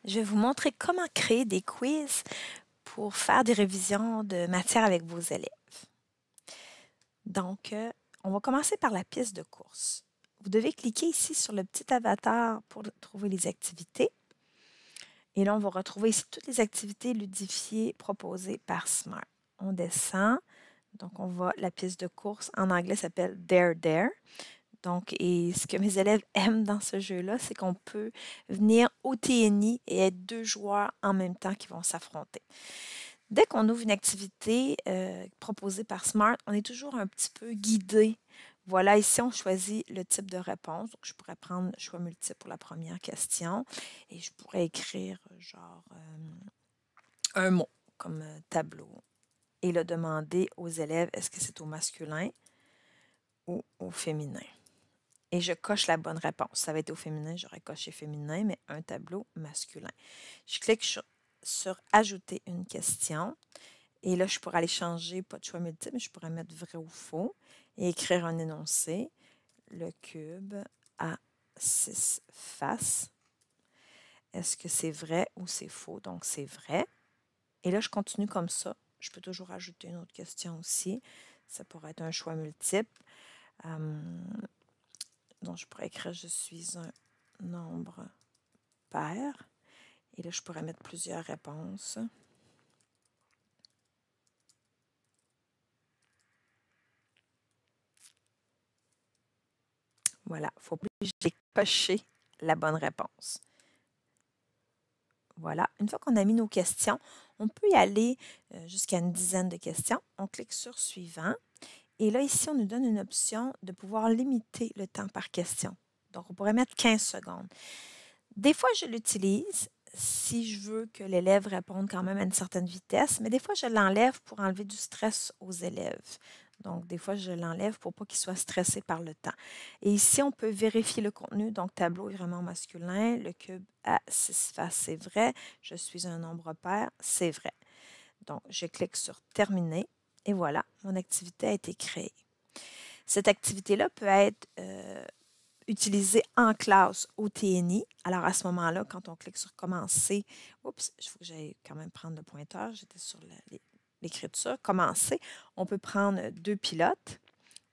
Je vais vous montrer comment créer des quiz pour faire des révisions de matière avec vos élèves. Donc, on va commencer par la piste de course. Vous devez cliquer ici sur le petit avatar pour trouver les activités. Et là, on va retrouver ici toutes les activités ludifiées proposées par Smart. On descend. Donc, on va, la piste de course en anglais s'appelle Dare Dare. Donc, et ce que mes élèves aiment dans ce jeu-là, c'est qu'on peut venir au TNI et être deux joueurs en même temps qui vont s'affronter. Dès qu'on ouvre une activité proposée par Smart, on est toujours un petit peu guidé. Voilà, ici, on choisit le type de réponse. Donc, je pourrais prendre choix multiple pour la première question et je pourrais écrire genre un mot comme tableau et le demander aux élèves est-ce que c'est au masculin ou au féminin. Et je coche la bonne réponse. Ça va être au féminin, j'aurais coché féminin, mais un tableau masculin. Je clique sur Ajouter une question. Et là, je pourrais aller changer, pas de choix multiple, mais je pourrais mettre vrai ou faux et écrire un énoncé. Le cube a 6 faces. Est-ce que c'est vrai ou c'est faux? Donc, c'est vrai. Et là, je continue comme ça. Je peux toujours ajouter une autre question aussi. Ça pourrait être un choix multiple. Donc, je pourrais écrire je suis un nombre pair. Et là, je pourrais mettre plusieurs réponses. Voilà, il faut plus que j'ai coché la bonne réponse. Voilà, une fois qu'on a mis nos questions, on peut y aller jusqu'à une dizaine de questions. On clique sur Suivant. Et là, ici, on nous donne une option de pouvoir limiter le temps par question. Donc, on pourrait mettre 15 secondes. Des fois, je l'utilise si je veux que l'élève réponde quand même à une certaine vitesse, mais des fois, je l'enlève pour enlever du stress aux élèves. Donc, des fois, je l'enlève pour pas qu'ils soient stressés par le temps. Et ici, on peut vérifier le contenu. Donc, tableau est vraiment masculin. Le cube a 6 faces, c'est vrai. Je suis un nombre pair, c'est vrai. Donc, je clique sur Terminer. Et voilà, mon activité a été créée. Cette activité-là peut être utilisée en classe au TNI. Alors, à ce moment-là, quand on clique sur Commencer, oups, il faut que j'aille quand même prendre le pointeur. J'étais sur l'écriture. Commencer. On peut prendre 2 pilotes.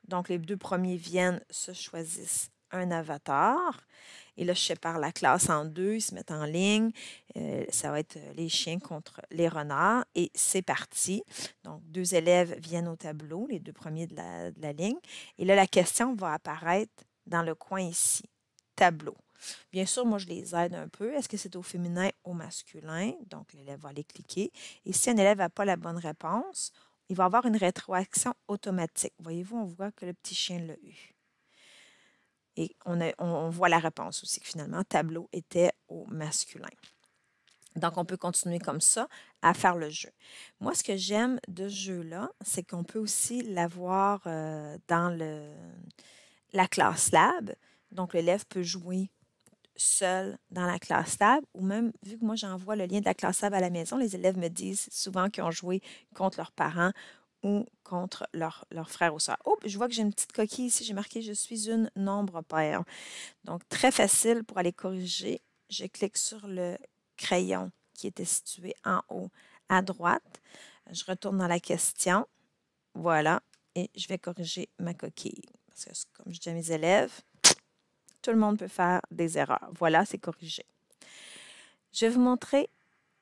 Donc, les 2 premiers viennent, se choisissent un avatar. Et là, je sépare la classe en 2, ils se mettent en ligne. Ça va être les chiens contre les renards. Et c'est parti. Donc, 2 élèves viennent au tableau, les 2 premiers de la ligne. Et là, la question va apparaître dans le coin ici. Tableau. Bien sûr, moi, je les aide un peu. Est-ce que c'est au féminin ou au masculin? Donc, l'élève va aller cliquer. Et si un élève n'a pas la bonne réponse, il va avoir une rétroaction automatique. Voyez-vous, on voit que le petit chien l'a eu. Et on voit la réponse aussi, que finalement, tableau était au masculin. Donc, on peut continuer comme ça à faire le jeu. Moi, ce que j'aime de ce jeu-là, c'est qu'on peut aussi l'avoir dans la classe lab. Donc, l'élève peut jouer seul dans la classe lab ou même, vu que moi, j'envoie le lien de la classe lab à la maison, les élèves me disent souvent qu'ils ont joué contre leurs parents ou contre leurs frères ou sœurs. Oh, je vois que j'ai une petite coquille ici. J'ai marqué « Je suis une nombre pair ». Donc, très facile pour aller corriger. Je clique sur le crayon qui était situé en haut à droite. Je retourne dans la question. Voilà. Et je vais corriger ma coquille. Parce que, comme je dis à mes élèves, tout le monde peut faire des erreurs. Voilà, c'est corrigé. Je vais vous montrer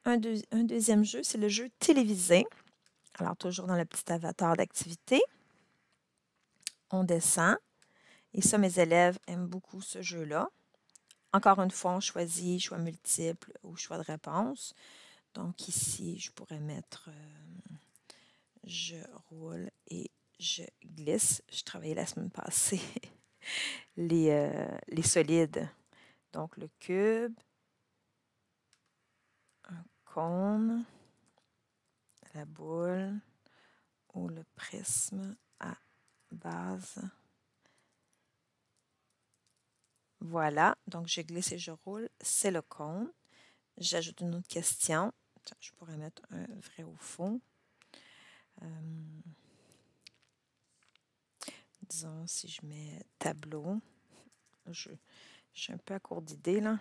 un deuxième jeu. C'est le jeu télévisé. Alors, toujours dans le petit avatar d'activité. On descend. Et ça, mes élèves aiment beaucoup ce jeu-là. Encore une fois, on choisit choix multiple ou choix de réponse. Donc ici, je pourrais mettre je roule et je glisse. Je travaillais la semaine passée les solides. Donc le cube, un cône, la boule ou le prisme à base. Voilà, donc je glisse et je roule, c'est le cône. J'ajoute une autre question. Je pourrais mettre un vrai ou faux. Disons, si je mets tableau, je suis un peu à court d'idées, là.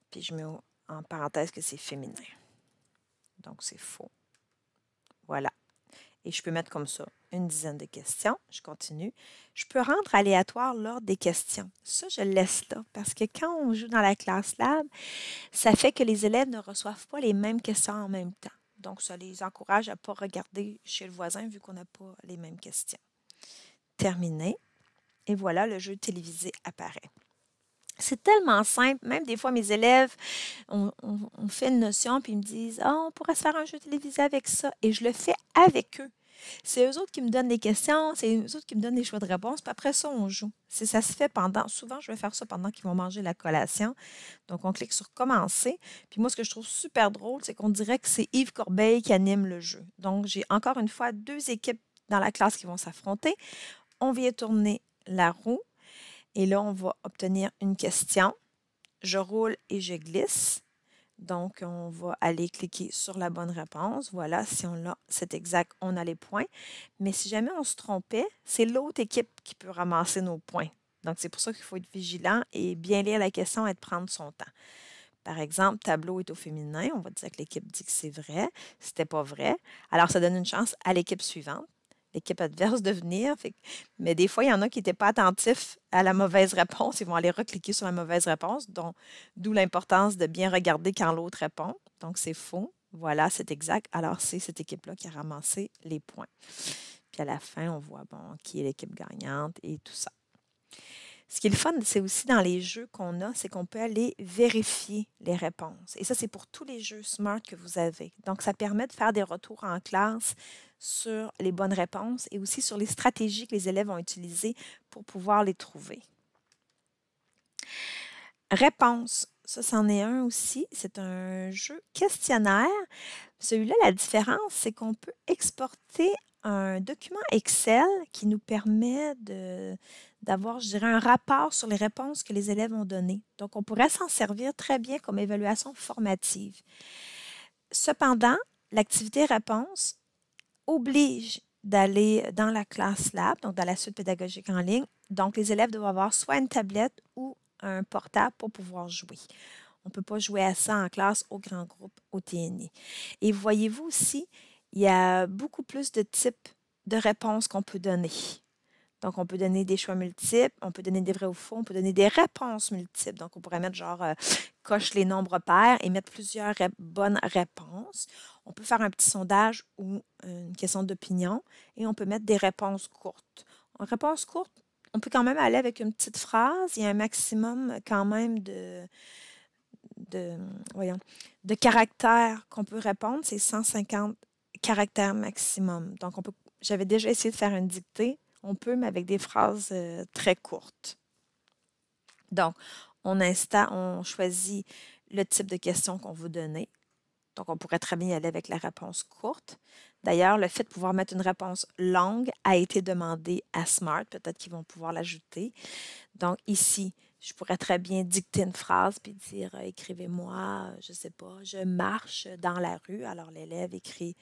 Puis je mets en parenthèse que c'est féminin. Donc, c'est faux. Voilà. Et je peux mettre comme ça une dizaine de questions. Je continue. Je peux rendre aléatoire l'ordre des questions. Ça, je le laisse là parce que quand on joue dans la classe lab, ça fait que les élèves ne reçoivent pas les mêmes questions en même temps. Donc, ça les encourage à ne pas regarder chez le voisin vu qu'on n'a pas les mêmes questions. Terminé. Et voilà, le jeu télévisé apparaît. C'est tellement simple. Même des fois, mes élèves, on fait une notion, puis ils me disent, ah, on pourrait se faire un jeu télévisé avec ça. Et je le fais avec eux. C'est eux autres qui me donnent les questions, c'est eux autres qui me donnent les choix de réponse, puis après ça, on joue. Ça se fait pendant, souvent, je vais faire ça pendant qu'ils vont manger la collation. Donc, on clique sur commencer. Puis moi, ce que je trouve super drôle, c'est qu'on dirait que c'est Yves Corbeil qui anime le jeu. Donc, j'ai encore une fois 2 équipes dans la classe qui vont s'affronter. On vient tourner la roue. Et là, on va obtenir une question. Je roule et je glisse. Donc, on va aller cliquer sur la bonne réponse. Voilà, si on l'a, c'est exact, on a les points. Mais si jamais on se trompait, c'est l'autre équipe qui peut ramasser nos points. Donc, c'est pour ça qu'il faut être vigilant et bien lire la question et de prendre son temps. Par exemple, tableau est au féminin. On va dire que l'équipe dit que c'est vrai. C'était pas vrai. Alors, ça donne une chance à l'équipe suivante, l'équipe adverse de venir. Mais des fois, il y en a qui n'étaient pas attentifs à la mauvaise réponse. Ils vont aller recliquer sur la mauvaise réponse, d'où l'importance de bien regarder quand l'autre répond. Donc, c'est faux. Voilà, c'est exact. Alors, c'est cette équipe-là qui a ramassé les points. Puis à la fin, on voit qui est l'équipe gagnante et tout ça. Ce qui est le fun, c'est aussi dans les jeux qu'on a, c'est qu'on peut aller vérifier les réponses. Et ça, c'est pour tous les jeux SMART que vous avez. Donc, ça permet de faire des retours en classe sur les bonnes réponses et aussi sur les stratégies que les élèves ont utilisées pour pouvoir les trouver. Réponse. Ça, c'en est un aussi. C'est un jeu questionnaire. Celui-là, la différence, c'est qu'on peut exporter un document Excel qui nous permet d'avoir, je dirais, un rapport sur les réponses que les élèves ont données. Donc, on pourrait s'en servir très bien comme évaluation formative. Cependant, l'activité réponse oblige d'aller dans la classe lab, donc dans la suite pédagogique en ligne. Donc, les élèves doivent avoir soit une tablette ou un portable pour pouvoir jouer. On ne peut pas jouer à ça en classe au grand groupe, au TNI. Et voyez-vous aussi, il y a beaucoup plus de types de réponses qu'on peut donner. Donc, on peut donner des choix multiples, on peut donner des vrais ou faux, on peut donner des réponses multiples. Donc, on pourrait mettre genre coche les nombres pairs et mettre plusieurs bonnes réponses. On peut faire un petit sondage ou une question d'opinion et on peut mettre des réponses courtes. En réponse courte, on peut quand même aller avec une petite phrase. Il y a un maximum quand même de caractères qu'on peut répondre. C'est 150 caractères maximum. Donc, j'avais déjà essayé de faire une dictée. On peut, mais avec des phrases très courtes. Donc, on choisit le type de question qu'on veut donner. Donc, on pourrait très bien y aller avec la réponse courte. D'ailleurs, le fait de pouvoir mettre une réponse longue a été demandé à SMART. Peut-être qu'ils vont pouvoir l'ajouter. Donc, ici, je pourrais très bien dicter une phrase puis dire écrivez-moi, je ne sais pas, je marche dans la rue. Alors, l'élève écrit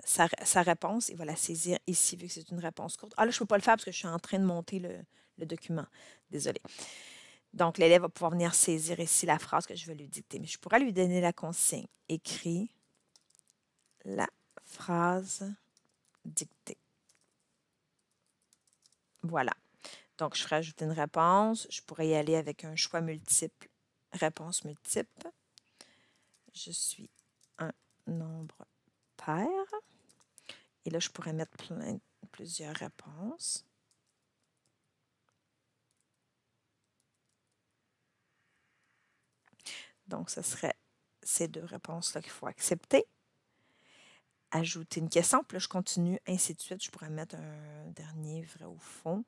sa réponse. Il va la saisir ici, vu que c'est une réponse courte. Ah là, je ne peux pas le faire parce que je suis en train de monter le document. Désolée. Donc, l'élève va pouvoir venir saisir ici la phrase que je vais lui dicter. Mais je pourrais lui donner la consigne. Écris la phrase dictée. Voilà. Donc, je ferai ajouter une réponse. Je pourrais y aller avec un choix multiple, réponse multiple. Je suis un nombre pair. Et là, je pourrais mettre plusieurs réponses. Donc, ce serait ces 2 réponses-là qu'il faut accepter. Ajouter une question, puis là, je continue, ainsi de suite. Je pourrais mettre un dernier vrai ou faux.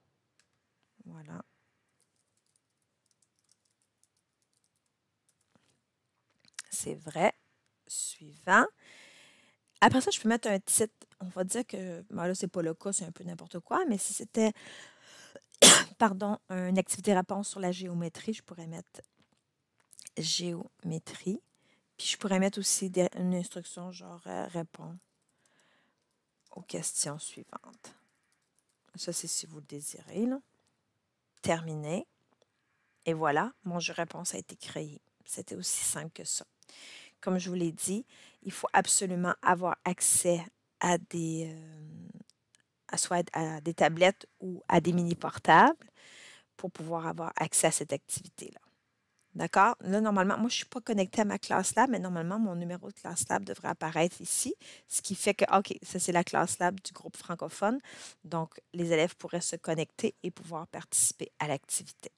Voilà. C'est vrai. Suivant. Après ça, je peux mettre un titre. On va dire que, là, c'est pas le cas, c'est un peu n'importe quoi, mais si c'était, une activité réponse sur la géométrie, je pourrais mettre géométrie. Puis je pourrais mettre aussi une instruction genre réponds aux questions suivantes. Ça, c'est si vous le désirez. Là. Terminé. Et voilà, mon jeu réponse a été créé. C'était aussi simple que ça. Comme je vous l'ai dit, il faut absolument avoir accès à soit à des tablettes ou à des mini-portables pour pouvoir avoir accès à cette activité-là. D'accord? Là, normalement, moi, je ne suis pas connectée à ma classe lab, mais normalement, mon numéro de classe lab devrait apparaître ici, ce qui fait que, OK, ça, c'est la classe lab du groupe francophone. Donc, les élèves pourraient se connecter et pouvoir participer à l'activité.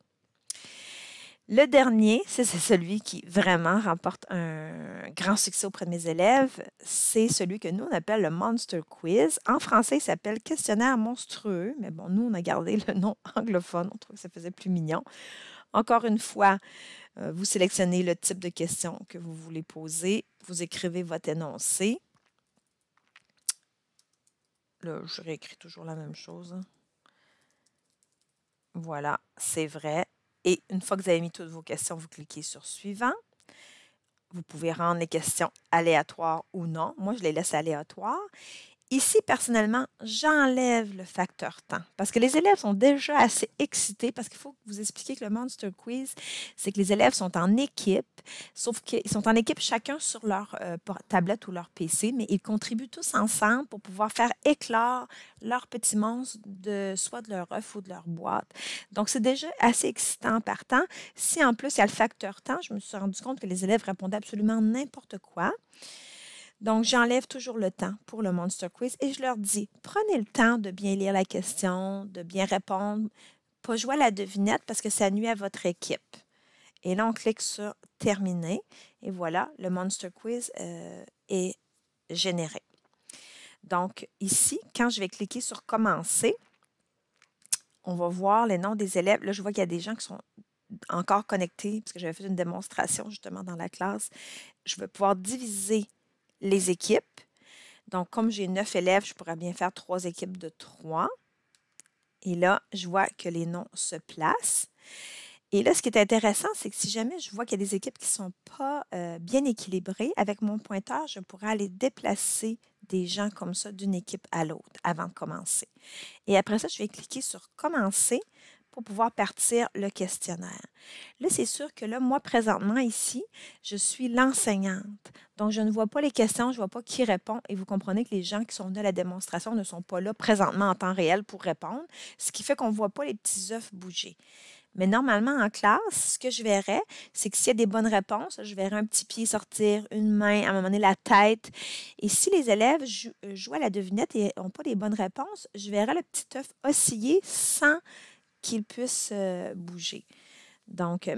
Le dernier, c'est celui qui vraiment remporte un grand succès auprès de mes élèves. C'est celui que nous, on appelle le Monster Quiz. En français, il s'appelle Questionnaire monstrueux, mais bon, nous, on a gardé le nom anglophone. On trouve que ça faisait plus mignon. Encore une fois, vous sélectionnez le type de question que vous voulez poser. Vous écrivez votre énoncé. Là, je réécris toujours la même chose. Voilà, c'est vrai. Et une fois que vous avez mis toutes vos questions, vous cliquez sur Suivant. Vous pouvez rendre les questions aléatoires ou non. Moi, je les laisse aléatoires. Ici, personnellement, j'enlève le facteur temps parce que les élèves sont déjà assez excités parce qu'il faut vous expliquer que le Monster Quiz, c'est que les élèves sont en équipe, sauf qu'ils sont en équipe chacun sur leur tablette ou leur PC, mais ils contribuent tous ensemble pour pouvoir faire éclore leur petit monstre soit de leur œuf ou de leur boîte. Donc, c'est déjà assez excitant en partant. Si en plus, il y a le facteur temps, je me suis rendu compte que les élèves répondaient absolument n'importe quoi. Donc, j'enlève toujours le temps pour le Monster Quiz et je leur dis, prenez le temps de bien lire la question, de bien répondre, pas jouer à la devinette parce que ça nuit à votre équipe. Et là, on clique sur Terminer et voilà, le Monster Quiz est généré. Donc, ici, quand je vais cliquer sur Commencer, on va voir les noms des élèves. Là, je vois qu'il y a des gens qui sont encore connectés parce que j'avais fait une démonstration justement dans la classe. Je vais pouvoir diviser les équipes. Donc, comme j'ai 9 élèves, je pourrais bien faire 3 équipes de 3. Et là, je vois que les noms se placent. Et là, ce qui est intéressant, c'est que si jamais je vois qu'il y a des équipes qui ne sont pas bien équilibrées, avec mon pointeur, je pourrais aller déplacer des gens comme ça d'une équipe à l'autre avant de commencer. Et après ça, je vais cliquer sur Commencer pour pouvoir partir le questionnaire. Là, c'est sûr que là, moi, présentement, ici, je suis l'enseignante. Donc, je ne vois pas les questions, je ne vois pas qui répond. Et vous comprenez que les gens qui sont venus à la démonstration ne sont pas là présentement en temps réel pour répondre, ce qui fait qu'on ne voit pas les petits œufs bouger. Mais normalement, en classe, ce que je verrais, c'est que s'il y a des bonnes réponses, je verrais un petit pied sortir, une main, à un moment donné, la tête. Et si les élèves jouent à la devinette et n'ont pas les bonnes réponses, je verrais le petit œuf osciller sans qu'il puisse bouger. Donc,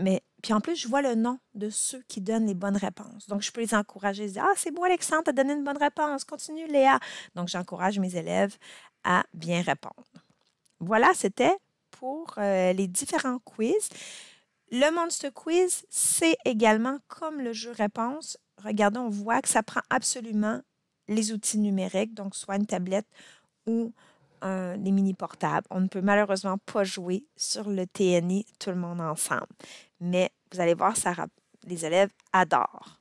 puis en plus, je vois le nom de ceux qui donnent les bonnes réponses. Donc, je peux les encourager. Je dis, ah, c'est beau, Alexandre, tu as donné une bonne réponse. Continue, Léa. Donc, j'encourage mes élèves à bien répondre. Voilà, c'était pour les différents quiz. Le Monster Quiz, c'est également comme le jeu réponse. Regardez, on voit que ça prend absolument les outils numériques, donc soit une tablette ou des mini portables. On ne peut malheureusement pas jouer sur le TNI tout le monde ensemble. Mais vous allez voir, les élèves adorent.